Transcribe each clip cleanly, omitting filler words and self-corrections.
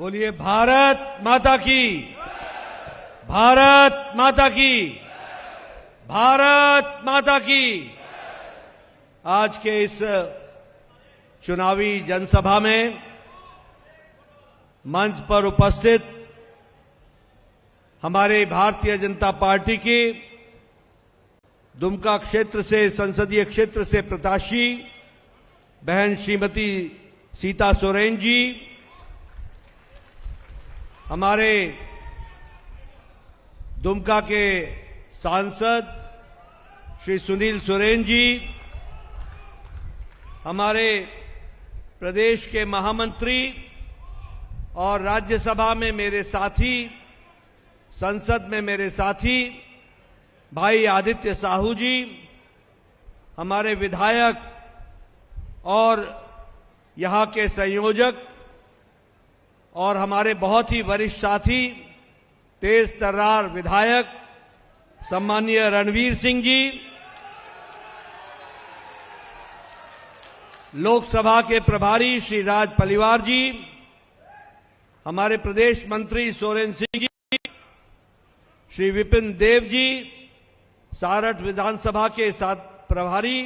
बोलिए भारत माता की, भारत माता की, भारत माता की। आज के इस चुनावी जनसभा में मंच पर उपस्थित हमारे भारतीय जनता पार्टी की दुमका क्षेत्र से, संसदीय क्षेत्र से प्रत्याशी बहन श्रीमती सीता सोरेन जी, हमारे दुमका के सांसद श्री सुनील सोरेन जी, हमारे प्रदेश के महामंत्री और राज्यसभा में मेरे साथी, संसद में मेरे साथी भाई आदित्य साहू जी, हमारे विधायक और यहां के संयोजक और हमारे बहुत ही वरिष्ठ साथी तेज तर्रार विधायक सम्मानीय रणवीर सिंह जी, लोकसभा के प्रभारी श्री राज पलिवार जी, हमारे प्रदेश मंत्री सोरेन सिंह जी, श्री विपिन देव जी, सारठ विधानसभा के साथ प्रभारी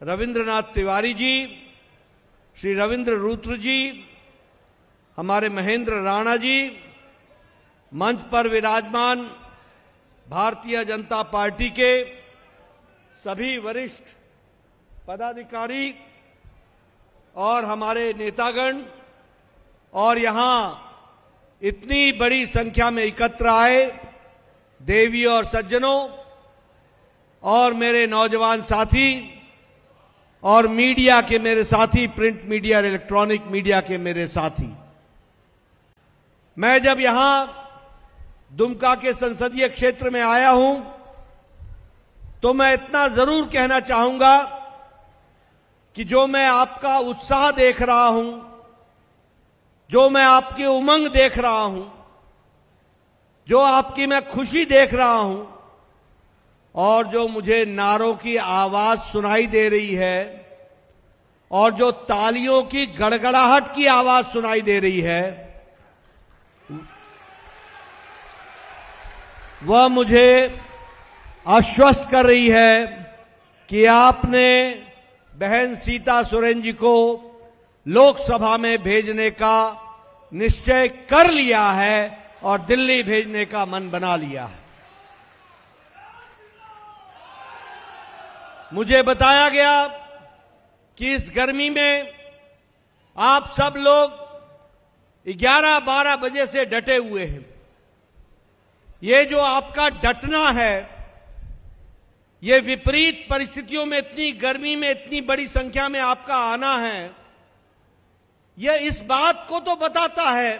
रविंद्रनाथ तिवारी जी, श्री रविंद्र रुद्र जी, हमारे महेंद्र राणा जी, मंच पर विराजमान भारतीय जनता पार्टी के सभी वरिष्ठ पदाधिकारी और हमारे नेतागण, और यहां इतनी बड़ी संख्या में एकत्र आए देवी और सज्जनों और मेरे नौजवान साथी और मीडिया के मेरे साथी, प्रिंट मीडिया और इलेक्ट्रॉनिक मीडिया के मेरे साथी। मैं जब यहां दुमका के संसदीय क्षेत्र में आया हूं तो मैं इतना जरूर कहना चाहूंगा कि जो मैं आपका उत्साह देख रहा हूं, जो मैं आपकी उमंग देख रहा हूं, जो आपकी मैं खुशी देख रहा हूं और जो मुझे नारों की आवाज सुनाई दे रही है और जो तालियों की गड़गड़ाहट की आवाज सुनाई दे रही है, वह मुझे आश्वस्त कर रही है कि आपने बहन सीता सोरेन जी को लोकसभा में भेजने का निश्चय कर लिया है और दिल्ली भेजने का मन बना लिया है। मुझे बताया गया कि इस गर्मी में आप सब लोग 11-12 बजे से डटे हुए हैं। ये जो आपका डटना है, ये विपरीत परिस्थितियों में इतनी गर्मी में इतनी बड़ी संख्या में आपका आना है, यह इस बात को तो बताता है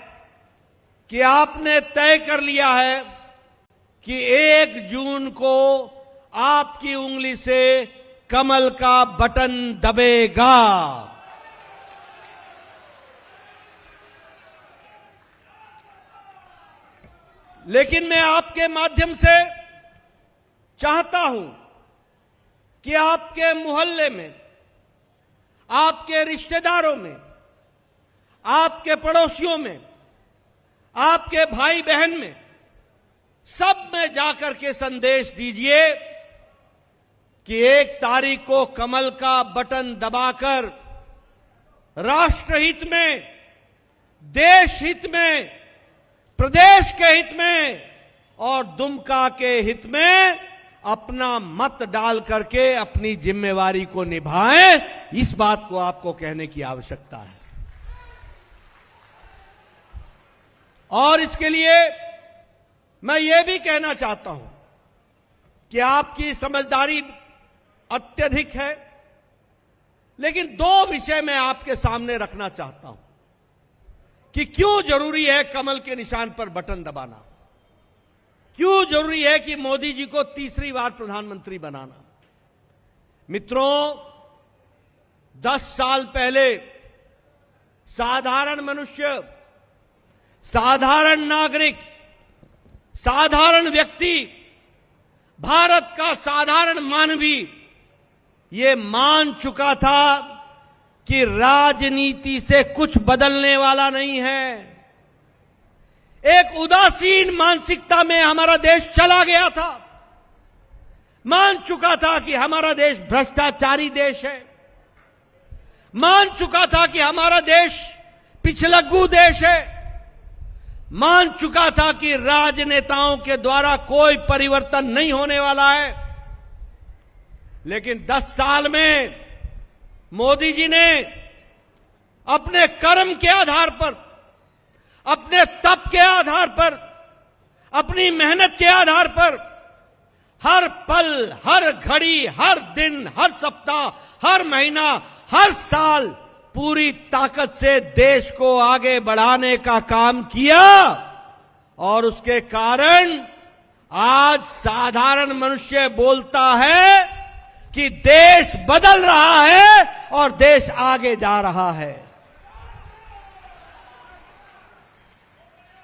कि आपने तय कर लिया है कि 1 जून को आपकी उंगली से कमल का बटन दबेगा। लेकिन मैं आपके माध्यम से चाहता हूं कि आपके मोहल्ले में, आपके रिश्तेदारों में, आपके पड़ोसियों में, आपके भाई बहन में, सब में जाकर के संदेश दीजिए कि 1 तारीख को कमल का बटन दबाकर राष्ट्रहित में, देश हित में, प्रदेश के हित में और दुमका के हित में अपना मत डाल करके अपनी जिम्मेवारी को निभाएं। इस बात को आपको कहने की आवश्यकता है। और इसके लिए मैं ये भी कहना चाहता हूं कि आपकी समझदारी अत्यधिक है, लेकिन 2 विषय मैं आपके सामने रखना चाहता हूं कि क्यों जरूरी है कमल के निशान पर बटन दबाना, क्यों जरूरी है कि मोदी जी को तीसरी बार प्रधानमंत्री बनाना। मित्रों, 10 साल पहले साधारण मनुष्य, साधारण नागरिक, साधारण व्यक्ति, भारत का साधारण मानवी ये मान चुका था कि राजनीति से कुछ बदलने वाला नहीं है। एक उदासीन मानसिकता में हमारा देश चला गया था। मान चुका था कि हमारा देश भ्रष्टाचारी देश है, मान चुका था कि हमारा देश पिछलग्गू देश है, मान चुका था कि राजनेताओं के द्वारा कोई परिवर्तन नहीं होने वाला है। लेकिन 10 साल में मोदी जी ने अपने कर्म के आधार पर, अपने तप के आधार पर, अपनी मेहनत के आधार पर हर पल, हर घड़ी, हर दिन, हर सप्ताह, हर महीना, हर साल पूरी ताकत से देश को आगे बढ़ाने का काम किया। और उसके कारण आज साधारण मनुष्य बोलता है कि देश बदल रहा है और देश आगे जा रहा है।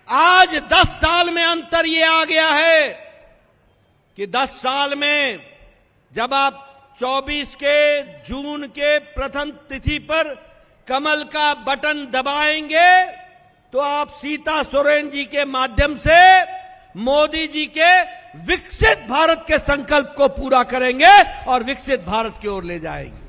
आज 10 साल में अंतर यह आ गया है कि 10 साल में जब आप 24 के जून के प्रथम तिथि पर कमल का बटन दबाएंगे तो आप सीता सोरेन जी के माध्यम से मोदी जी के विकसित भारत के संकल्प को पूरा करेंगे और विकसित भारत की ओर ले जाएंगे।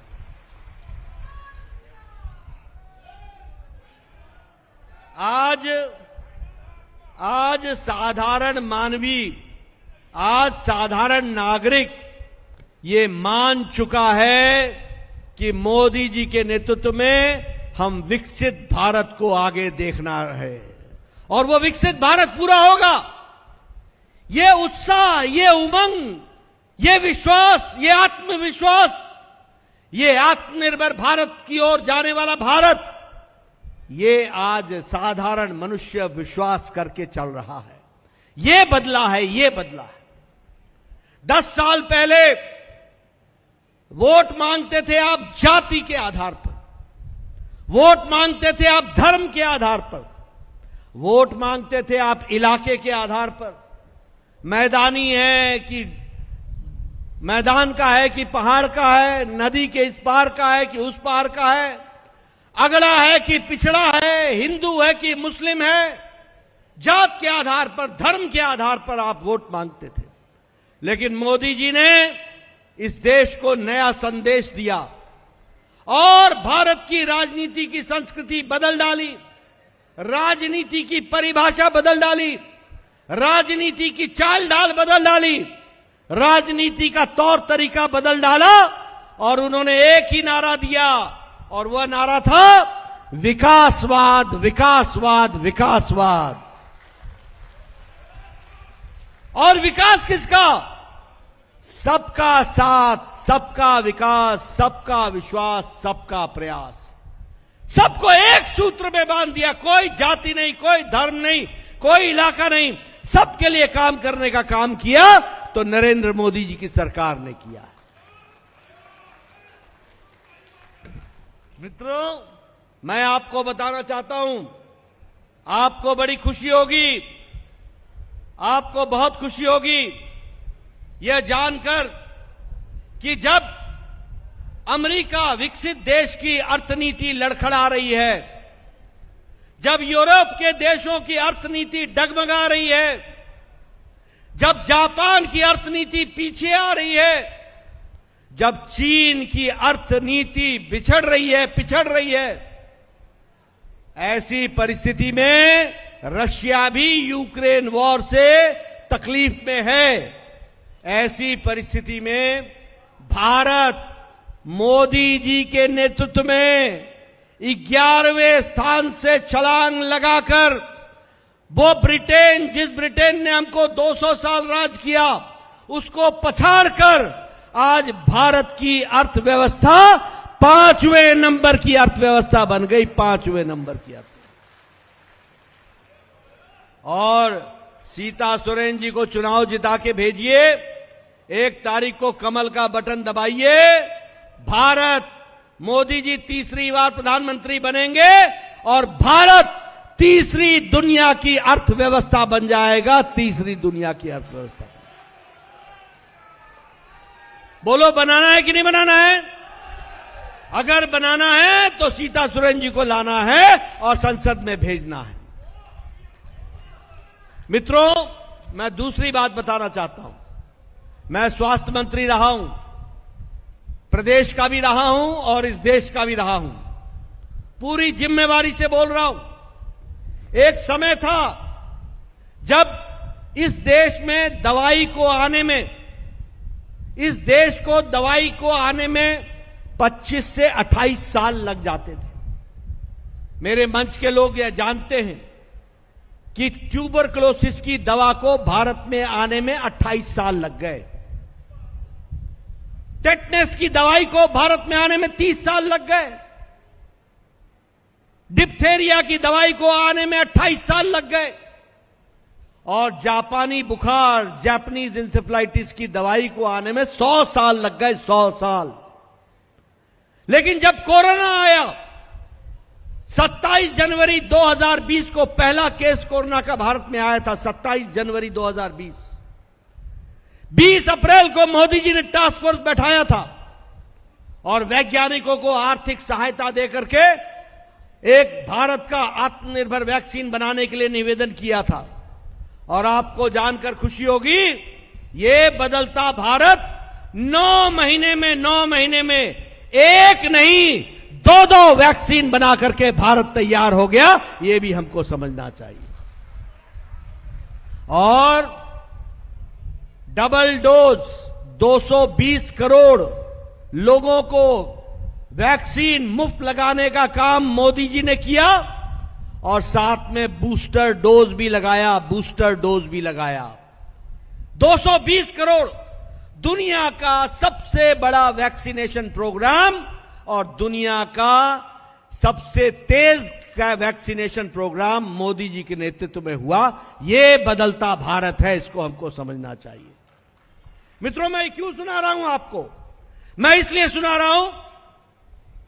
आज साधारण मानवी, आज साधारण नागरिक ये मान चुका है कि मोदी जी के नेतृत्व में हम विकसित भारत को आगे देखना है और वो विकसित भारत पूरा होगा। ये उत्साह, ये उमंग, ये विश्वास, ये आत्मविश्वास, ये आत्मनिर्भर भारत की ओर जाने वाला भारत, ये आज साधारण मनुष्य विश्वास करके चल रहा है। ये बदला है, ये बदला है। 10 साल पहले वोट मांगते थे आप जाति के आधार पर, वोट मांगते थे आप धर्म के आधार पर, वोट मांगते थे आप इलाके के आधार पर, मैदानी है कि मैदान का है कि पहाड़ का है, नदी के इस पार का है कि उस पार का है, अगड़ा है कि पिछड़ा है, हिंदू है कि मुस्लिम है, जात के आधार पर, धर्म के आधार पर आप वोट मांगते थे। लेकिन मोदी जी ने इस देश को नया संदेश दिया और भारत की राजनीति की संस्कृति बदल डाली, राजनीति की परिभाषा बदल डाली, राजनीति की चाल ढाल बदल डाली, राजनीति का तौर तरीका बदल डाला और उन्होंने एक ही नारा दिया और वह नारा था विकासवाद, विकासवाद, विकासवाद। और विकास किसका? सबका साथ, सबका विकास, सबका विश्वास, सबका प्रयास। सबको एक सूत्र में बांध दिया, कोई जाति नहीं, कोई धर्म नहीं, कोई इलाका नहीं, सबके लिए काम करने का काम किया तो नरेंद्र मोदी जी की सरकार ने किया। मित्रों, मैं आपको बताना चाहता हूं, आपको बड़ी खुशी होगी, आपको बहुत खुशी होगी यह जानकर कि जब अमेरिका विकसित देश की अर्थनीति लड़खड़ा रही है, जब यूरोप के देशों की अर्थनीति डगमगा रही है, जब जापान की अर्थनीति पीछे आ रही है, जब चीन की अर्थनीति बिछड़ रही है, पिछड़ रही है, ऐसी परिस्थिति में रशिया भी यूक्रेन वॉर से तकलीफ में है। ऐसी परिस्थिति में भारत मोदी जी के नेतृत्व में 11वें स्थान से छलांग लगाकर वो ब्रिटेन, जिस ब्रिटेन ने हमको 200 साल राज किया, उसको पछाड़कर आज भारत की अर्थव्यवस्था 5वें नंबर की अर्थव्यवस्था बन गई, 5वें नंबर की अर्थव्यवस्था। और सीता सोरेन जी को चुनाव जिता के भेजिए, 1 तारीख को कमल का बटन दबाइए, भारत, मोदी जी तीसरी बार प्रधानमंत्री बनेंगे और भारत तीसरी दुनिया की अर्थव्यवस्था बन जाएगा, तीसरी दुनिया की अर्थव्यवस्था। बोलो, बनाना है कि नहीं बनाना है? अगर बनाना है तो सीता सोरेन जी को लाना है और संसद में भेजना है। मित्रों, मैं दूसरी बात बताना चाहता हूं। मैं स्वास्थ्य मंत्री रहा हूं, प्रदेश का भी रहा हूं और इस देश का भी रहा हूं। पूरी जिम्मेवारी से बोल रहा हूं। एक समय था जब इस देश में दवाई को आने में, इस देश को दवाई को आने में 25 से 28 साल लग जाते थे। मेरे मंच के लोग यह जानते हैं कि ट्यूबरकुलोसिस की दवा को भारत में आने में 28 साल लग गए। टेटनस की दवाई को भारत में आने में 30 साल लग गए। डिप्थेरिया की दवाई को आने में 28 साल लग गए। और जापानी बुखार, जापानीज इंसेफ्लाइटिस की दवाई को आने में 100 साल लग गए, 100 साल। लेकिन जब कोरोना आया, 27 जनवरी 2020 को पहला केस कोरोना का भारत में आया था। 27 जनवरी 2020। 20 अप्रैल को मोदी जी ने टास्क फोर्स बैठाया था और वैज्ञानिकों को आर्थिक सहायता देकर के एक भारत का आत्मनिर्भर वैक्सीन बनाने के लिए निवेदन किया था। और आपको जानकर खुशी होगी, ये बदलता भारत 9 महीने में एक नहीं 2 वैक्सीन बना करके भारत तैयार हो गया। ये भी हमको समझना चाहिए। और डबल डोज 220 करोड़ लोगों को वैक्सीन मुफ्त लगाने का काम मोदी जी ने किया और साथ में बूस्टर डोज भी लगाया, 220 करोड़, दुनिया का सबसे बड़ा वैक्सीनेशन प्रोग्राम और दुनिया का सबसे तेज का वैक्सीनेशन प्रोग्राम मोदी जी के नेतृत्व में हुआ। यह बदलता भारत है, इसको हमको समझना चाहिए। मित्रों, मैं क्यों सुना रहा हूं आपको? मैं इसलिए सुना रहा हूं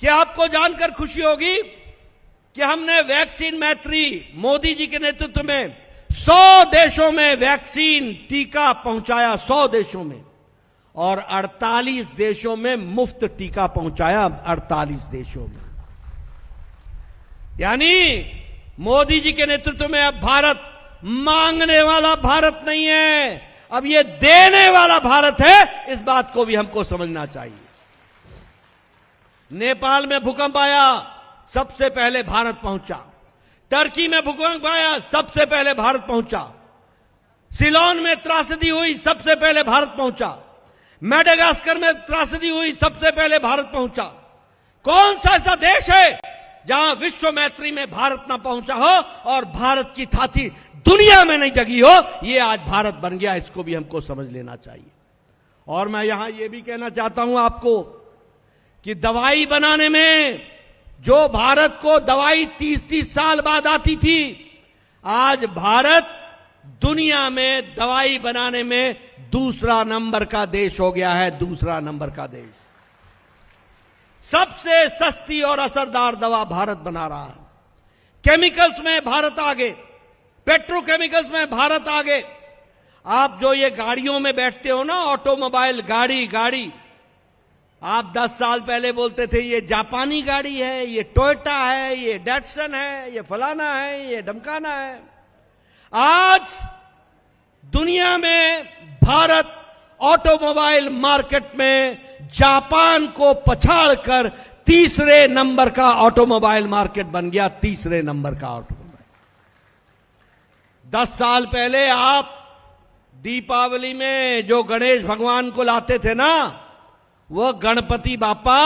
कि आपको जानकर खुशी होगी कि हमने वैक्सीन मैत्री मोदी जी के नेतृत्व में 100 देशों में वैक्सीन टीका पहुंचाया, 100 देशों में, और 48 देशों में मुफ्त टीका पहुंचाया, 48 देशों में। यानी मोदी जी के नेतृत्व में अब भारत मांगने वाला भारत नहीं है, अब ये देने वाला भारत है। इस बात को भी हमको समझना चाहिए। नेपाल में भूकंप आया, सबसे पहले भारत पहुंचा। टर्की में भूकंप आया, सबसे पहले भारत पहुंचा। सिलोन में त्रासदी हुई, सबसे पहले भारत पहुंचा। मेडागास्कर में त्रासदी हुई, सबसे पहले भारत पहुंचा। कौन सा ऐसा देश है जहां विश्व मैत्री में भारत ना पहुंचा हो और भारत की थाती दुनिया में नहीं जगी हो? ये आज भारत बन गया, इसको भी हमको समझ लेना चाहिए। और मैं यहां यह भी कहना चाहता हूं आपको कि दवाई बनाने में जो भारत को दवाई 30-30 साल बाद आती थी, आज भारत दुनिया में दवाई बनाने में दूसरा नंबर का देश हो गया है, दूसरा नंबर का देश। सबसे सस्ती और असरदार दवा भारत बना रहा है। केमिकल्स में भारत आगे, पेट्रोकेमिकल्स में भारत आगे। आप जो ये गाड़ियों में बैठते हो ना, ऑटोमोबाइल गाड़ी, आप 10 साल पहले बोलते थे ये जापानी गाड़ी है, ये टोयोटा है, ये डैटसन है, ये फलाना है, ये ढमकाना है। आज दुनिया में भारत ऑटोमोबाइल मार्केट में जापान को पछाड़कर तीसरे नंबर का ऑटोमोबाइल मार्केट बन गया, तीसरे नंबर का ऑटोमोबाइल। 10 साल पहले आप दीपावली में जो गणेश भगवान को लाते थे ना, वह गणपति बापा,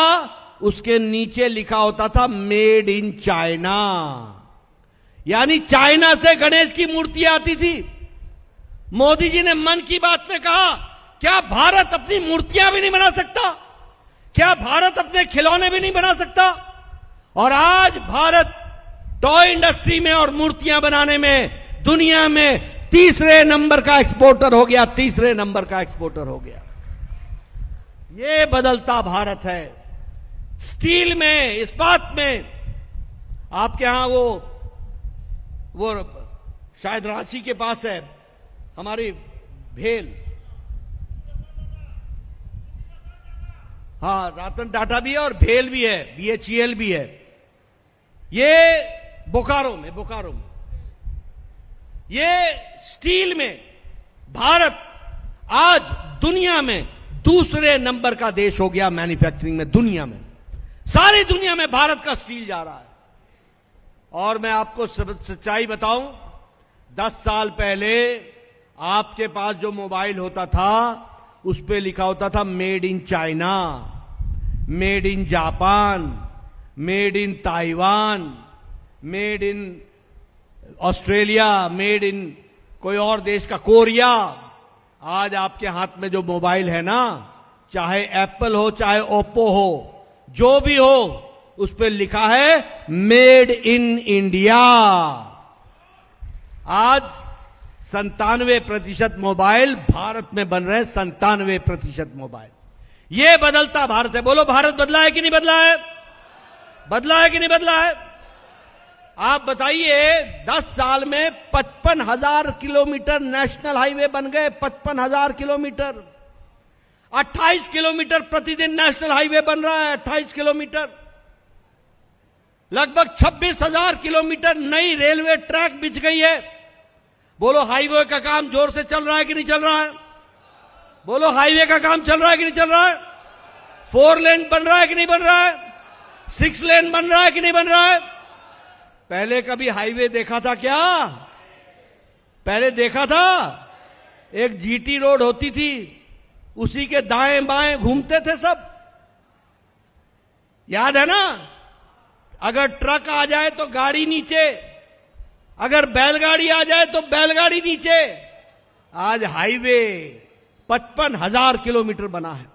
उसके नीचे लिखा होता था मेड इन चाइना, यानी चाइना से गणेश की मूर्ति आती थी। मोदी जी ने मन की बात में कहा, क्या भारत अपनी मूर्तियां भी नहीं बना सकता? क्या भारत अपने खिलौने भी नहीं बना सकता? और आज भारत टॉय इंडस्ट्री में और मूर्तियां बनाने में दुनिया में तीसरे नंबर का एक्सपोर्टर हो गया, तीसरे नंबर का एक्सपोर्टर हो गया। ये बदलता भारत है। स्टील में, इस्पात में, आपके यहां वो शायद रांची के पास है हमारी भेल, हाँ, रतन टाटा भी है और भेल भी है, BHEL भी है। ये बोकारो में ये स्टील में भारत आज दुनिया में दूसरे नंबर का देश हो गया मैन्युफैक्चरिंग में। दुनिया में, सारी दुनिया में भारत का स्टील जा रहा है। और मैं आपको सच्चाई बताऊं, 10 साल पहले आपके पास जो मोबाइल होता था उस पे लिखा होता था made in China, made in Japan, made in Taiwan, made in Australia, made in कोई और देश का, कोरिया। आज आपके हाथ में जो मोबाइल है ना, चाहे एप्पल हो चाहे ओप्पो हो, जो भी हो, उस पर लिखा है मेड इन इंडिया। आज 97% मोबाइल भारत में बन रहे हैं। 97% मोबाइल। यह बदलता भारत है। बोलो, भारत बदला है कि नहीं बदला है? बदला है कि नहीं बदला है? आप बताइए, 10 साल में 55,000 किलोमीटर नेशनल हाईवे बन गए। 55,000 किलोमीटर। 28 किलोमीटर प्रतिदिन नेशनल हाईवे बन रहा है। 28 किलोमीटर। लगभग 26,000 किलोमीटर नई रेलवे ट्रैक बिछ गई है। बोलो, हाईवे का काम जोर से चल रहा है कि नहीं चल रहा है? बोलो, हाईवे का काम चल रहा है कि नहीं चल रहा है? 4 लेन बन रहा है कि नहीं बन रहा है? 6 लेन बन रहा है कि नहीं बन रहा है? पहले कभी हाईवे देखा था क्या? पहले देखा था? एक जीटी रोड होती थी, उसी के दाएं बाएं घूमते थे सब। याद है ना? अगर ट्रक आ जाए तो गाड़ी नीचे, अगर बैलगाड़ी आ जाए तो बैलगाड़ी नीचे। आज हाईवे 55,000 किलोमीटर बना है।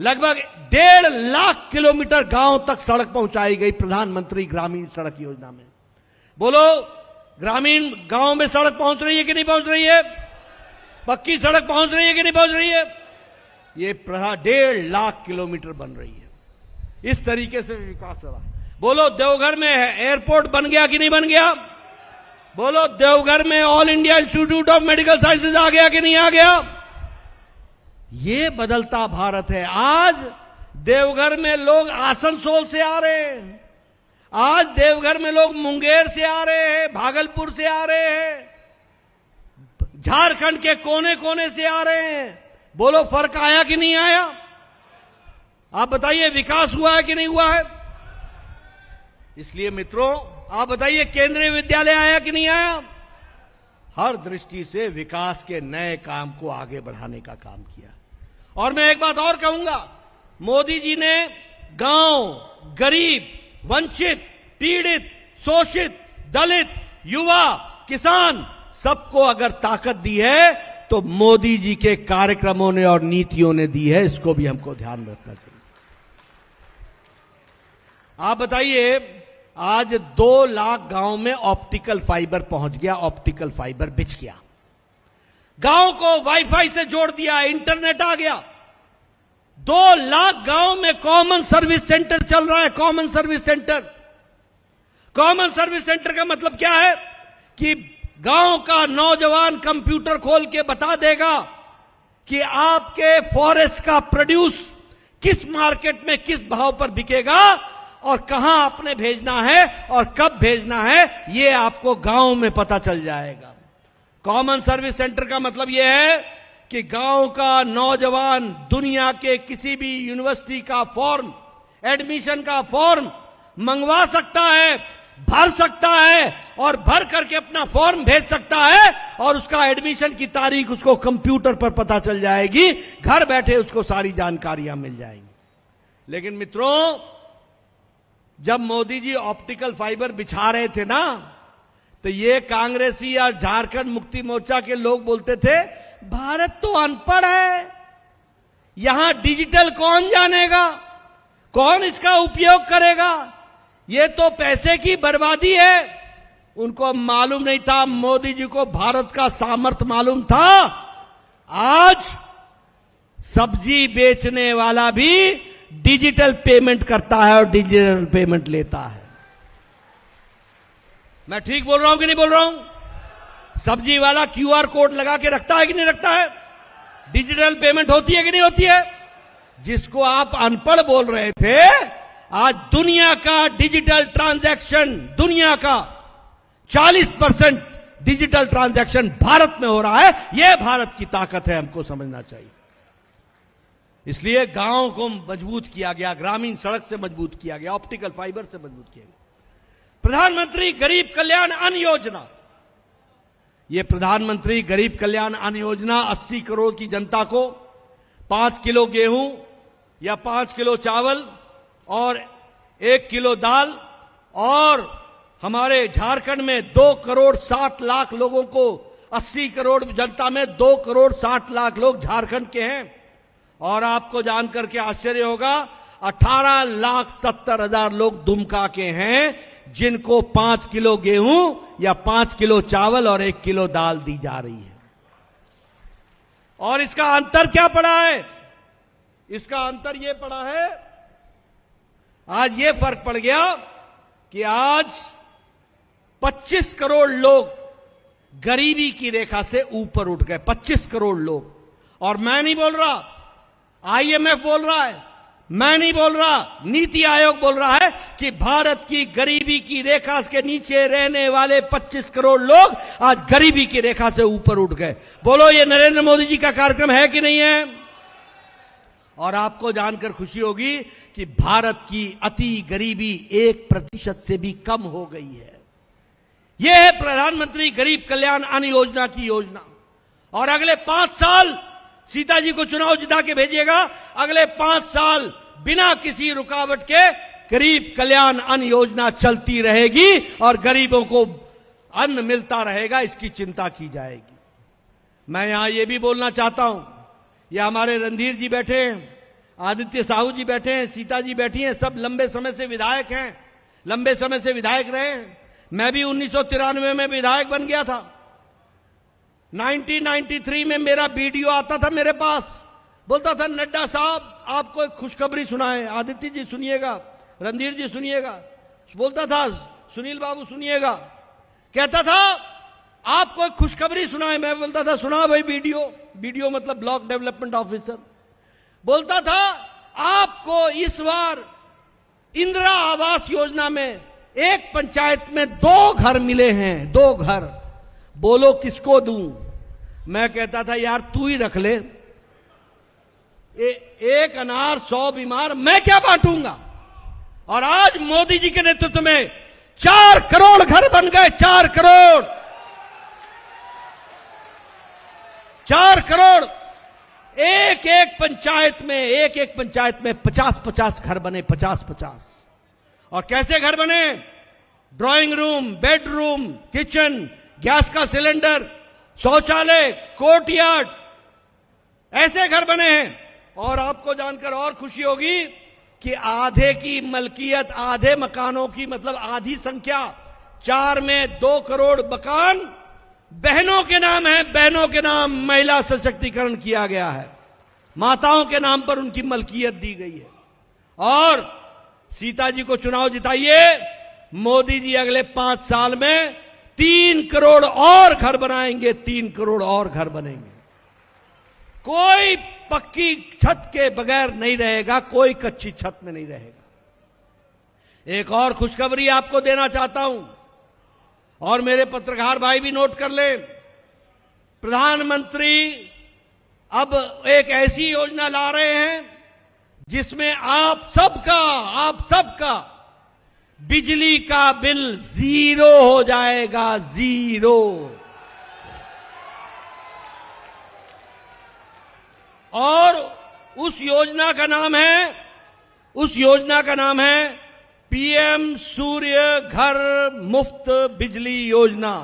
लगभग 1.5 लाख किलोमीटर गांव तक सड़क पहुंचाई गई प्रधानमंत्री ग्रामीण सड़क योजना में। बोलो, ग्रामीण गांव में सड़क पहुंच रही है कि नहीं पहुंच रही है? पक्की सड़क पहुंच रही है कि नहीं पहुंच रही है? ये 1.5 लाख किलोमीटर बन रही है। इस तरीके से विकास हो रहा है। बोलो, देवघर में एयरपोर्ट बन गया कि नहीं बन गया? बोलो, देवघर में All India Institute of Medical Sciences आ गया कि नहीं आ गया? ये बदलता भारत है। आज देवघर में लोग आसनसोल से आ रहे हैं। आज देवघर में लोग मुंगेर से आ रहे हैं, भागलपुर से आ रहे हैं, झारखंड के कोने कोने से आ रहे हैं। बोलो, फर्क आया कि नहीं आया? आप बताइए, विकास हुआ है कि नहीं हुआ है? इसलिए मित्रों, आप बताइए, केंद्रीय विद्यालय आया कि नहीं आया? हर दृष्टि से विकास के नए काम को आगे बढ़ाने का काम किया। और मैं एक बात और कहूंगा, मोदी जी ने गांव, गरीब, वंचित, पीड़ित, शोषित, दलित, युवा, किसान, सबको अगर ताकत दी है तो मोदी जी के कार्यक्रमों ने और नीतियों ने दी है। इसको भी हमको ध्यान रखना चाहिए। आप बताइए, आज 2 लाख गांव में ऑप्टिकल फाइबर पहुंच गया। ऑप्टिकल फाइबर बिछ गया। गांव को वाईफाई से जोड़ दिया, इंटरनेट आ गया। 2 लाख गांव में कॉमन सर्विस सेंटर चल रहा है। Common service centre. Common service centre का मतलब क्या है? कि गांव का नौजवान कंप्यूटर खोल के बता देगा कि आपके फॉरेस्ट का प्रोड्यूस किस मार्केट में किस भाव पर बिकेगा और कहां आपने भेजना है और कब भेजना है, यह आपको गांव में पता चल जाएगा। कॉमन सर्विस सेंटर का मतलब यह है कि गांव का नौजवान दुनिया के किसी भी यूनिवर्सिटी का फॉर्म, एडमिशन का फॉर्म मंगवा सकता है, भर सकता है और भर करके अपना फॉर्म भेज सकता है और उसका एडमिशन की तारीख उसको कंप्यूटर पर पता चल जाएगी। घर बैठे उसको सारी जानकारियां मिल जाएंगी। लेकिन मित्रों, जब मोदी जी ऑप्टिकल फाइबर बिछा रहे थे ना, तो ये कांग्रेसी या झारखंड मुक्ति मोर्चा के लोग बोलते थे, भारत तो अनपढ़ है, यहां डिजिटल कौन जानेगा, कौन इसका उपयोग करेगा, ये तो पैसे की बर्बादी है। उनको मालूम नहीं था, मोदी जी को भारत का सामर्थ्य मालूम था। आज सब्जी बेचने वाला भी डिजिटल पेमेंट करता है और डिजिटल पेमेंट लेता है। मैं ठीक बोल रहा हूं कि नहीं बोल रहा हूं? सब्जी वाला क्यूआर कोड लगा के रखता है कि नहीं रखता है? डिजिटल पेमेंट होती है कि नहीं होती है? जिसको आप अनपढ़ बोल रहे थे, आज दुनिया का डिजिटल ट्रांजैक्शन, दुनिया का 40% डिजिटल ट्रांजैक्शन भारत में हो रहा है। यह भारत की ताकत है, हमको समझना चाहिए। इसलिए गांव को मजबूत किया गया, ग्रामीण सड़क से मजबूत किया गया, ऑप्टिकल फाइबर से मजबूत किया गया। प्रधानमंत्री गरीब कल्याण अन्न योजना, यह प्रधानमंत्री गरीब कल्याण अन्न योजना 80 करोड़ की जनता को 5 किलो गेहूं या 5 किलो चावल और 1 किलो दाल, और हमारे झारखंड में 2 करोड़ 60 लाख लोगों को, 80 करोड़ जनता में 2 करोड़ 60 लाख लोग झारखंड के हैं। और आपको जानकर के आश्चर्य होगा 18,70,000 लोग दुमका के हैं, जिनको 5 किलो गेहूं या 5 किलो चावल और 1 किलो दाल दी जा रही है। और इसका अंतर क्या पड़ा है? इसका अंतर यह पड़ा है, आज यह फर्क पड़ गया कि आज 25 करोड़ लोग गरीबी की रेखा से ऊपर उठ गए। 25 करोड़ लोग। और मैं नहीं बोल रहा, आईएमएफ बोल रहा है, मैं नहीं बोल रहा, नीति आयोग बोल रहा है कि भारत की गरीबी की रेखा के नीचे रहने वाले 25 करोड़ लोग आज गरीबी की रेखा से ऊपर उठ गए। बोलो, ये नरेंद्र मोदी जी का कार्यक्रम है कि नहीं है? और आपको जानकर खुशी होगी कि भारत की अति गरीबी 1% से भी कम हो गई है। यह है प्रधानमंत्री गरीब कल्याण अन्न योजना की योजना। और अगले 5 साल सीता जी को चुनाव जिता के भेजिएगा, अगले 5 साल बिना किसी रुकावट के गरीब कल्याण अन्न योजना चलती रहेगी और गरीबों को अन्न मिलता रहेगा, इसकी चिंता की जाएगी। मैं यहां यह भी बोलना चाहता हूं, ये हमारे रणधीर जी बैठे हैं, आदित्य साहू जी बैठे हैं, सीता जी बैठी हैं, सब लंबे समय से विधायक हैं, लंबे समय से विधायक रहे हैं। मैं भी 1993 में विधायक बन गया था। 1993 में मेरा वीडियो आता था मेरे पास, बोलता था नड्डा साहब आपको एक खुशखबरी सुनाए, आदित्य जी सुनिएगा, रणधीर जी सुनिएगा, बोलता था सुनील बाबू सुनिएगा, कहता था आपको एक खुशखबरी सुनाए। मैं बोलता था सुना भाई वीडियो मतलब ब्लॉक डेवलपमेंट ऑफिसर। बोलता था आपको इस बार इंदिरा आवास योजना में एक पंचायत में 2 घर मिले हैं, 2 घर, बोलो किसको दूं? मैं कहता था यार तू ही रख ले, एक अनार 100 बीमार, मैं क्या बांटूंगा? और आज मोदी जी के नेतृत्व में 4 करोड़ घर बन गए, 4 करोड़, 4 करोड़। एक एक पंचायत में 50-50 घर बने, 50-50। और कैसे घर बने? Drawing room, bedroom, kitchen, gas का सिलेंडर, शौचालय, कोर्टयार्ड, ऐसे घर बने हैं। और आपको जानकर और खुशी होगी कि आधे की मलकियत, आधे मकानों की मतलब आधी संख्या, 4 में 2 करोड़ मकान बहनों के नाम है, बहनों के नाम महिला सशक्तिकरण किया गया है, माताओं के नाम पर उनकी मलकियत दी गई है। और सीता जी को चुनाव जिताइए, मोदी जी अगले 5 साल में 3 करोड़ और घर बनाएंगे, 3 करोड़ और घर बनेंगे। कोई पक्की छत के बगैर नहीं रहेगा, कोई कच्ची छत में नहीं रहेगा। एक और खुशखबरी आपको देना चाहता हूं, और मेरे पत्रकार भाई भी नोट कर लें। प्रधानमंत्री अब एक ऐसी योजना ला रहे हैं जिसमें आप सबका बिजली का बिल 0 हो जाएगा, 0। और उस योजना का नाम है पीएम सूर्य घर मुफ्त बिजली योजना।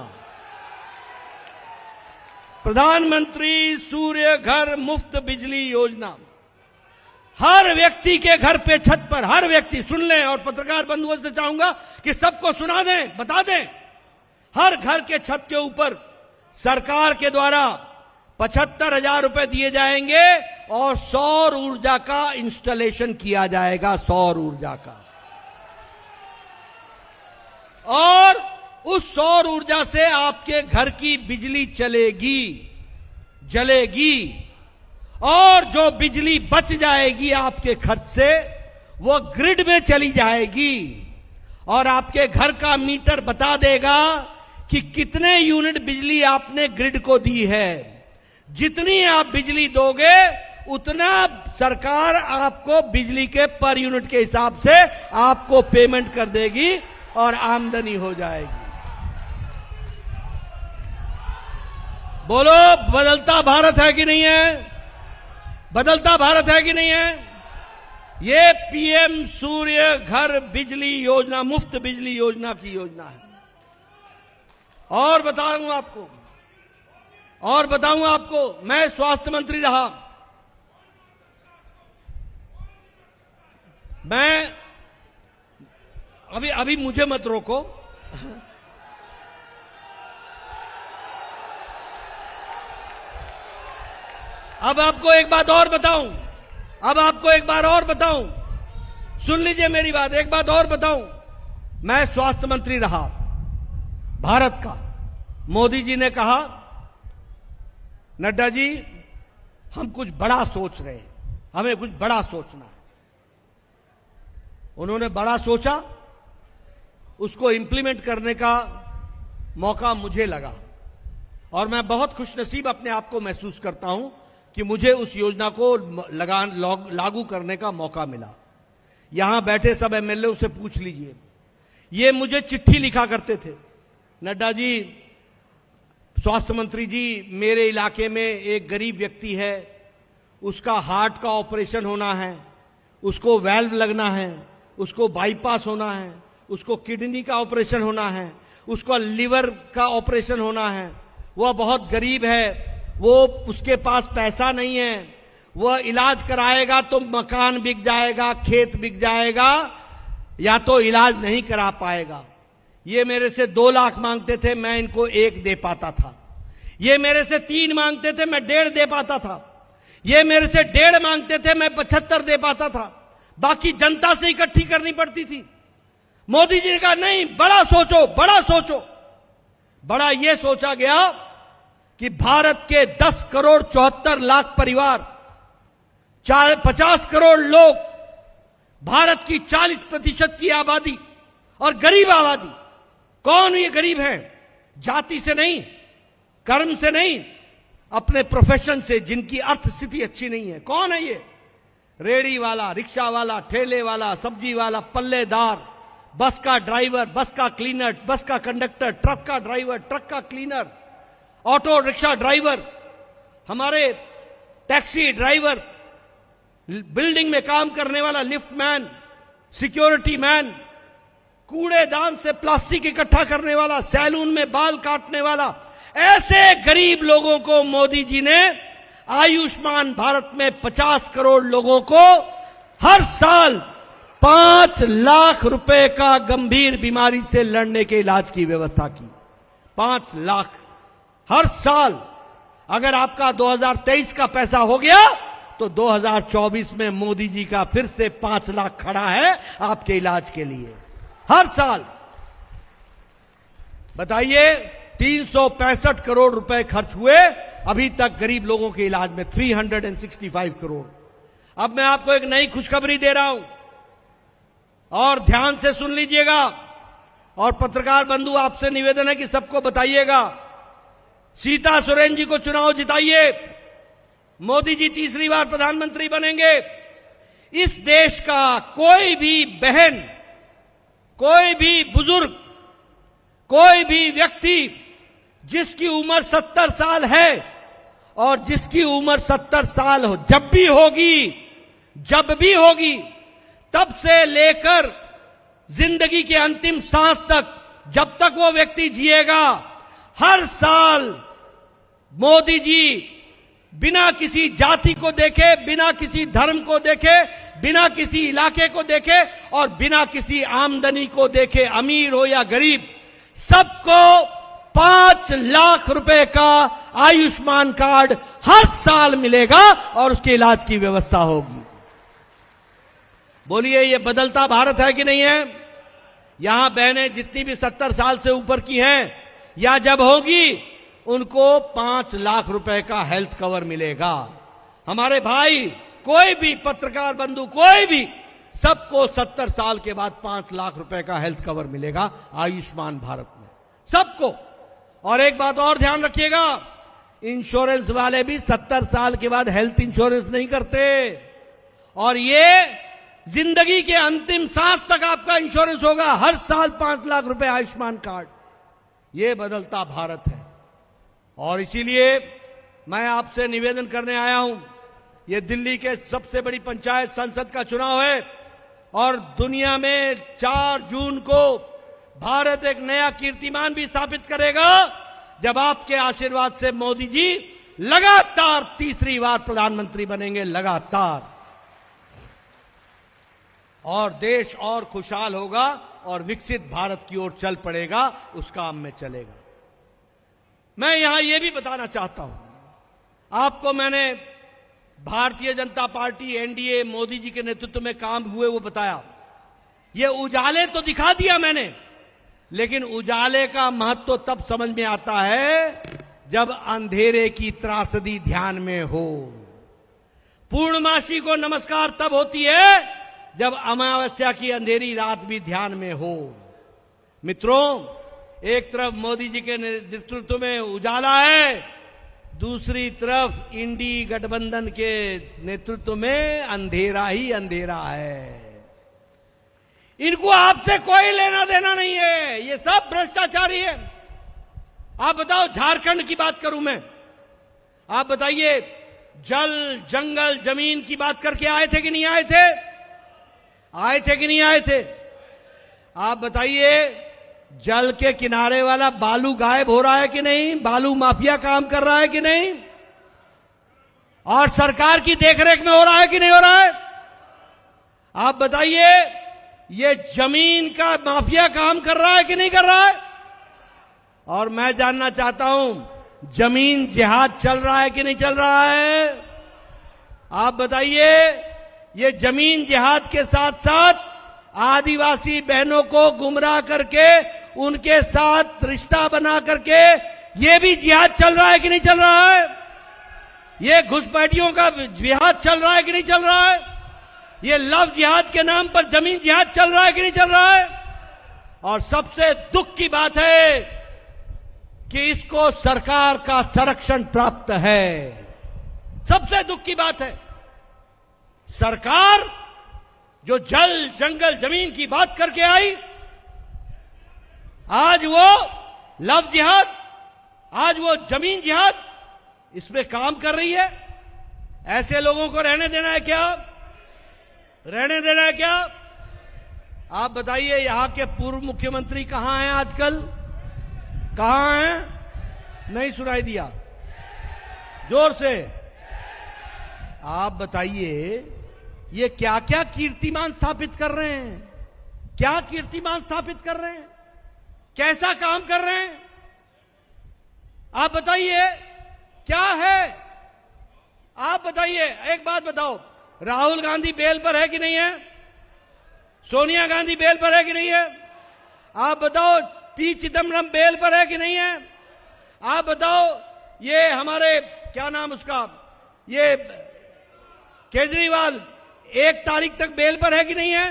प्रधानमंत्री सूर्य घर मुफ्त बिजली योजना। हर व्यक्ति के घर पे छत पर, हर व्यक्ति सुन लें, और पत्रकार बंधुओं से चाहूंगा कि सबको सुना दें, बता दें, हर घर के छत के ऊपर सरकार के द्वारा 75,000 रुपए दिए जाएंगे और सौर ऊर्जा का इंस्टॉलेशन किया जाएगा, सौर ऊर्जा का। और उस सौर ऊर्जा से आपके घर की बिजली जलेगी, और जो बिजली बच जाएगी आपके खर्च से वो ग्रिड में चली जाएगी, और आपके घर का मीटर बता देगा कि कितने यूनिट बिजली आपने ग्रिड को दी है। जितनी आप बिजली दोगे उतना सरकार आपको बिजली के पर यूनिट के हिसाब से आपको पेमेंट कर देगी और आमदनी हो जाएगी। बोलो, बदलता भारत है कि नहीं है? बदलता भारत है कि नहीं है? ये पीएम सूर्य घर बिजली योजना, मुफ्त बिजली योजना की योजना है। और बताऊंगा आपको, मैं स्वास्थ्य मंत्री रहा। मैं अभी मुझे मत रोको। अब आपको एक बात और बताऊं, सुन लीजिए मेरी बात, एक बात और बताऊं। मैं स्वास्थ्य मंत्री रहा भारत का। मोदी जी ने कहा, नड्डा जी हम कुछ बड़ा सोच रहे हैं, हमें कुछ बड़ा सोचना है। उन्होंने बड़ा सोचा, उसको इंप्लीमेंट करने का मौका मुझे लगा और मैं बहुत खुशनसीब अपने आप को महसूस करता हूं कि मुझे उस योजना को लागू करने का मौका मिला। यहां बैठे सब एमएलए से पूछ लीजिए, ये मुझे चिट्ठी लिखा करते थे, नड्डा जी, स्वास्थ्य मंत्री जी, मेरे इलाके में एक गरीब व्यक्ति है, उसका हार्ट का ऑपरेशन होना है, उसको वेल्व लगना है, उसको बाईपास होना है, उसको किडनी का ऑपरेशन होना है, उसको लिवर का ऑपरेशन होना है, वह बहुत गरीब है, वो उसके पास पैसा नहीं है, वह इलाज कराएगा तो मकान बिक जाएगा, खेत बिक जाएगा, या तो इलाज नहीं करा पाएगा। ये मेरे से 2 लाख मांगते थे, मैं इनको 1 दे पाता था। ये मेरे से 3 मांगते थे, मैं 1.5 दे पाता था। ये मेरे से 1.5 मांगते थे, मैं 75 दे पाता था। बाकी जनता से इकट्ठी करनी पड़ती थी। मोदी जी ने कहा नहीं, बड़ा सोचो, बड़ा सोचो। बड़ा ये सोचा गया कि भारत के 10 करोड़ 74 लाख परिवार, 50 करोड़ लोग, भारत की 40% की आबादी और गरीब आबादी। कौन ये गरीब है? जाति से नहीं, कर्म से नहीं, अपने प्रोफेशन से, जिनकी अर्थ स्थिति अच्छी नहीं है। कौन है ये? रेड़ी वाला, रिक्शा वाला, ठेले वाला, सब्जी वाला, पल्लेदार, बस का ड्राइवर, बस का क्लीनर, बस का कंडक्टर, ट्रक का ड्राइवर, ट्रक का क्लीनर, ऑटो रिक्शा ड्राइवर, हमारे टैक्सी ड्राइवर, बिल्डिंग में काम करने वाला लिफ्ट मैन, सिक्योरिटी मैन, कूड़ेदान से प्लास्टिक इकट्ठा करने वाला, सैलून में बाल काटने वाला, ऐसे गरीब लोगों को मोदी जी ने आयुष्मान भारत में 50 करोड़ लोगों को हर साल 5 लाख रुपए का गंभीर बीमारी से लड़ने के इलाज की व्यवस्था की। 5 लाख हर साल। अगर आपका 2023 का पैसा हो गया तो 2024 में मोदी जी का फिर से 5 लाख खड़ा है आपके इलाज के लिए हर साल। बताइए, 365 करोड़ रुपए खर्च हुए अभी तक गरीब लोगों के इलाज में, 365 करोड़। अब मैं आपको एक नई खुशखबरी दे रहा हूं और ध्यान से सुन लीजिएगा, और पत्रकार बंधु आपसे निवेदन है कि सबको बताइएगा। सीता सोरेन जी को चुनाव जिताइए, मोदी जी तीसरी बार प्रधानमंत्री बनेंगे। इस देश का कोई भी बहन, कोई भी बुजुर्ग, कोई भी व्यक्ति जिसकी उम्र 70 साल है और जिसकी उम्र 70 साल हो, जब भी होगी, तब से लेकर जिंदगी के अंतिम सांस तक, जब तक वो व्यक्ति जिएगा, हर साल मोदी जी बिना किसी जाति को देखे, बिना किसी धर्म को देखे, बिना किसी इलाके को देखे और बिना किसी आमदनी को देखे, अमीर हो या गरीब, सबको 5 लाख रुपए का आयुष्मान कार्ड हर साल मिलेगा और उसके इलाज की व्यवस्था होगी। बोलिए, ये बदलता भारत है कि नहीं है? यहां बहनें जितनी भी 70 साल से ऊपर की हैं या जब होगी, उनको 5 लाख रुपए का हेल्थ कवर मिलेगा। हमारे भाई, कोई भी पत्रकार बंधु, कोई भी, सबको 70 साल के बाद 5 लाख रुपए का हेल्थ कवर मिलेगा आयुष्मान भारत में, सबको। और एक बात और ध्यान रखिएगा, इंश्योरेंस वाले भी 70 साल के बाद हेल्थ इंश्योरेंस नहीं करते, और ये जिंदगी के अंतिम सांस तक आपका इंश्योरेंस होगा। हर साल 5 लाख रुपए आयुष्मान कार्ड। ये बदलता भारत है। और इसीलिए मैं आपसे निवेदन करने आया हूं, ये दिल्ली के सबसे बड़ी पंचायत संसद का चुनाव है, और दुनिया में 4 जून को भारत एक नया कीर्तिमान भी स्थापित करेगा, जब आपके आशीर्वाद से मोदी जी लगातार तीसरी बार प्रधानमंत्री बनेंगे, लगातार। और देश और खुशहाल होगा और विकसित भारत की ओर चल पड़ेगा, उस काम में चलेगा। मैं यहां यह भी बताना चाहता हूं, आपको मैंने भारतीय जनता पार्टी एनडीए मोदी जी के नेतृत्व में काम हुए वो बताया। ये उजाले तो दिखा दिया मैंने, लेकिन उजाले का महत्व तब समझ में आता है जब अंधेरे की त्रासदी ध्यान में हो। पूर्णमासी को नमस्कार तब होती है जब अमावस्या की अंधेरी रात भी ध्यान में हो। मित्रों, एक तरफ मोदी जी के नेतृत्व में उजाला है, दूसरी तरफ इंडी गठबंधन के नेतृत्व में अंधेरा ही अंधेरा है। इनको आपसे कोई लेना देना नहीं है, ये सब भ्रष्टाचारी है। आप बताओ, झारखंड की बात करूं मैं, आप बताइए, जल जंगल जमीन की बात करके आए थे कि नहीं आए थे? आए थे कि नहीं आए थे? आप बताइए, जल के किनारे वाला बालू गायब हो रहा है कि नहीं? बालू माफिया काम कर रहा है कि नहीं? और सरकार की देखरेख में हो रहा है कि नहीं हो रहा है? आप बताइए, ये जमीन का माफिया काम कर रहा है कि नहीं कर रहा है? और मैं जानना चाहता हूं, जमीन जिहाद चल रहा है कि नहीं चल रहा है? आप बताइए, ये जमीन जिहाद के साथ साथ आदिवासी बहनों को गुमराह करके उनके साथ रिश्ता बना करके ये भी जिहाद चल रहा है कि नहीं चल रहा है? ये घुसपैठियों का जिहाद चल रहा है कि नहीं चल रहा है? ये लव जिहाद के नाम पर जमीन जिहाद चल रहा है कि नहीं चल रहा है? और सबसे दुख की बात है कि इसको सरकार का संरक्षण प्राप्त है। सबसे दुख की बात है, सरकार जो जल जंगल जमीन की बात करके आई, आज वो लव जिहाद, आज वो जमीन जिहाद, इसमें काम कर रही है। ऐसे लोगों को रहने देना है क्या? रहने देना है क्या? आप बताइए, यहां के पूर्व मुख्यमंत्री कहां हैं आजकल? कहां हैं? नहीं सुनाई दिया, जोर से आप बताइए, ये क्या क्या कीर्तिमान स्थापित कर रहे हैं? क्या कीर्तिमान स्थापित कर रहे हैं? कैसा काम कर रहे हैं? आप बताइए, क्या है? आप बताइए, एक बात बताओ, राहुल गांधी बेल पर है कि नहीं है? सोनिया गांधी बेल पर है कि नहीं है? आप बताओ, पी चिदम्बरम बेल पर है कि नहीं है? आप बताओ, ये हमारे क्या नाम उसका, ये केजरीवाल 1 तारीख तक बेल पर है कि नहीं है?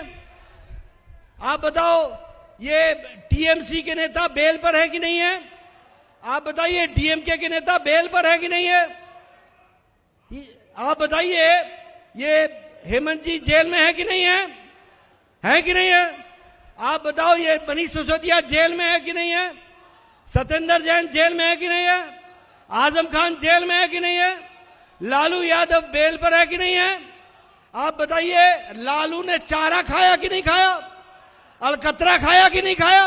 आप बताओ, ये टीएमसी के नेता बेल पर है कि नहीं है? आप बताइए, डीएमके के नेता बेल पर है कि नहीं है? आप बताइए, ये हेमंत जी जेल में है कि नहीं है? है कि नहीं है? आप बताओ, ये मनीष सिसोदिया जेल में है कि नहीं है? सत्येंद्र जैन जेल में है कि नहीं है? आजम खान जेल में है कि नहीं है? लालू यादव बेल पर है कि नहीं है? आप बताइए, लालू ने चारा खाया कि नहीं खाया? अलकतरा खाया कि नहीं खाया?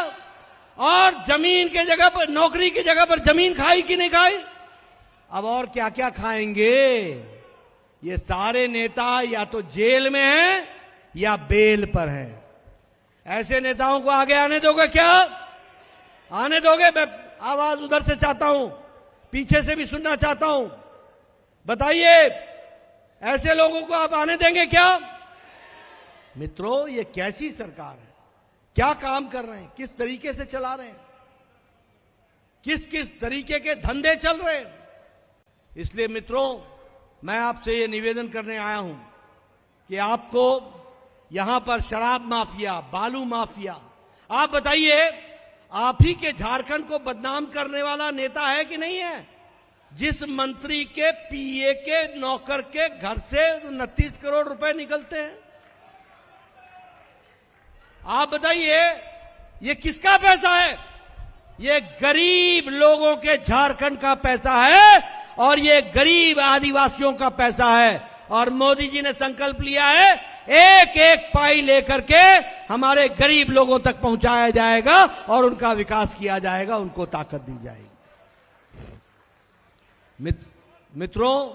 और जमीन के जगह पर, नौकरी की जगह पर जमीन खाई कि नहीं खाई? अब और क्या क्या खाएंगे? ये सारे नेता या तो जेल में हैं या बेल पर हैं। ऐसे नेताओं को आगे आने दोगे क्या? आने दोगे? मैं आवाज उधर से चाहता हूं, पीछे से भी सुनना चाहता हूं। बताइए, ऐसे लोगों को आप आने देंगे क्या? मित्रों, ये कैसी सरकार है? क्या काम कर रहे हैं? किस तरीके से चला रहे हैं? किस किस तरीके के धंधे चल रहे हैं? इसलिए मित्रों, मैं आपसे ये निवेदन करने आया हूं कि आपको यहां पर शराब माफिया, बालू माफिया, आप बताइए, आप ही के झारखंड को बदनाम करने वाला नेता है कि नहीं है? जिस मंत्री के पीए के नौकर के घर से 29 करोड़ रुपए निकलते हैं। आप बताइए ये किसका पैसा है? ये गरीब लोगों के झारखंड का पैसा है और ये गरीब आदिवासियों का पैसा है। और मोदी जी ने संकल्प लिया है एक एक पाई लेकर के हमारे गरीब लोगों तक पहुंचाया जाएगा और उनका विकास किया जाएगा, उनको ताकत दी जाएगी। मित्रों,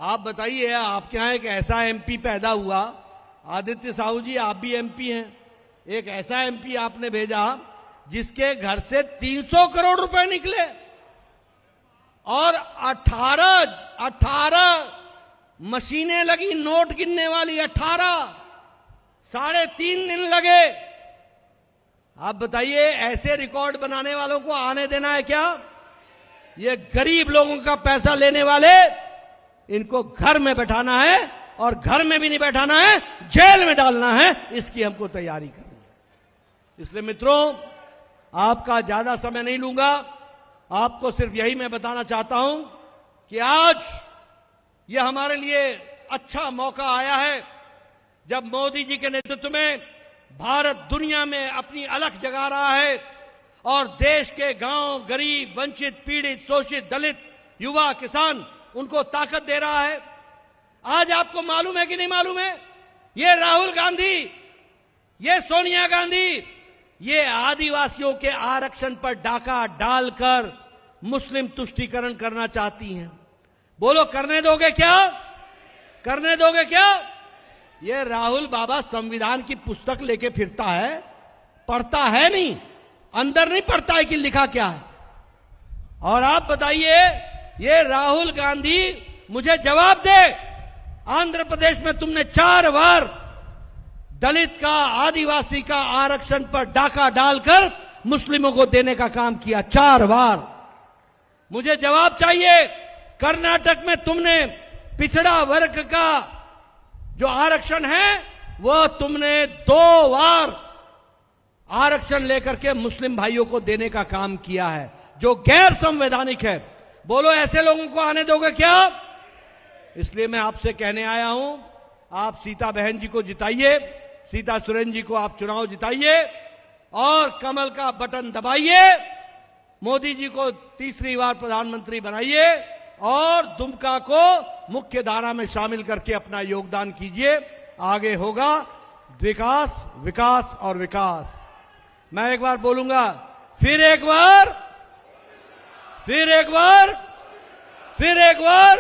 आप बताइए, आपके यहां एक ऐसा एमपी पैदा हुआ, आदित्य साहू जी आप भी एमपी हैं, एक ऐसा एमपी आपने भेजा जिसके घर से 300 करोड़ रुपए निकले और 18 मशीनें लगी नोट गिनने वाली, 18 3.5 दिन लगे। आप बताइए ऐसे रिकॉर्ड बनाने वालों को आने देना है क्या? ये गरीब लोगों का पैसा लेने वाले, इनको घर में बैठाना है और घर में भी नहीं बैठाना है, जेल में डालना है। इसकी हमको तैयारी करनी है। इसलिए मित्रों, आपका ज्यादा समय नहीं लूंगा, आपको सिर्फ यही मैं बताना चाहता हूं कि आज यह हमारे लिए अच्छा मौका आया है जब मोदी जी के नेतृत्व में भारत दुनिया में अपनी अलख जगा रहा है और देश के गांव, गरीब, वंचित, पीड़ित, शोषित, दलित, युवा, किसान, उनको ताकत दे रहा है। आज आपको मालूम है कि नहीं मालूम है, ये राहुल गांधी, ये सोनिया गांधी, ये आदिवासियों के आरक्षण पर डाका डालकर मुस्लिम तुष्टीकरण करना चाहती हैं। बोलो करने दोगे क्या? करने दोगे क्या? ये राहुल बाबा संविधान की पुस्तक लेके फिरता है, पढ़ता है नहीं, अंदर नहीं पढ़ता है कि लिखा क्या है। और आप बताइए, ये राहुल गांधी मुझे जवाब दे, आंध्र प्रदेश में तुमने 4 बार दलित का, आदिवासी का आरक्षण पर डाका डालकर मुस्लिमों को देने का काम किया, 4 बार। मुझे जवाब चाहिए। कर्नाटक में तुमने पिछड़ा वर्ग का जो आरक्षण है वो तुमने 2 बार आरक्षण लेकर के मुस्लिम भाइयों को देने का काम किया है, जो गैर संवैधानिक है। बोलो ऐसे लोगों को आने दोगे क्या? इसलिए मैं आपसे कहने आया हूं, आप सीता बहन जी को जिताइए, सीता सोरेन जी को आप चुनाव जिताइए और कमल का बटन दबाइए, मोदी जी को तीसरी बार प्रधानमंत्री बनाइए और दुमका को मुख्य धारा में शामिल करके अपना योगदान कीजिए। आगे होगा विकास, विकास और विकास। मैं एक बार बोलूंगा, फिर एक बार, फिर एक बार, फिर एक बार,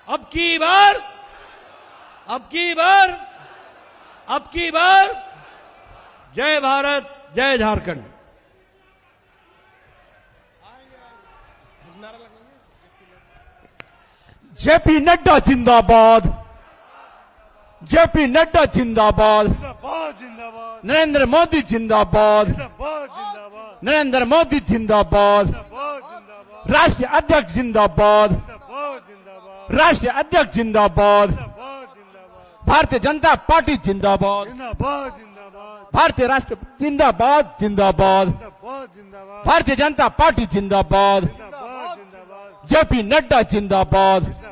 अब की बार, अब की बार, अब की बार। जय भारत, जय झारखंड। जेपी नड्डा जिंदाबाद, जेपी नड्डा जिंदाबाद, जिंदाबाद, नरेंद्र मोदी जिंदाबाद, जिंदाबाद, नरेंद्र मोदी जिंदाबाद, जिंदाबाद, राष्ट्रीय अध्यक्ष जिंदाबाद, जिंदाबाद, राष्ट्रीय अध्यक्ष जिंदाबाद, जिंदाबाद, भारतीय जनता पार्टी जिंदाबाद, जिंदाबाद, जिंदाबाद, भारतीय राष्ट्र जिंदाबाद, जिंदाबाद, जिंदाबाद, भारतीय जनता पार्टी जिंदाबाद, जिंदाबाद, जेपी नड्डा जिंदाबाद,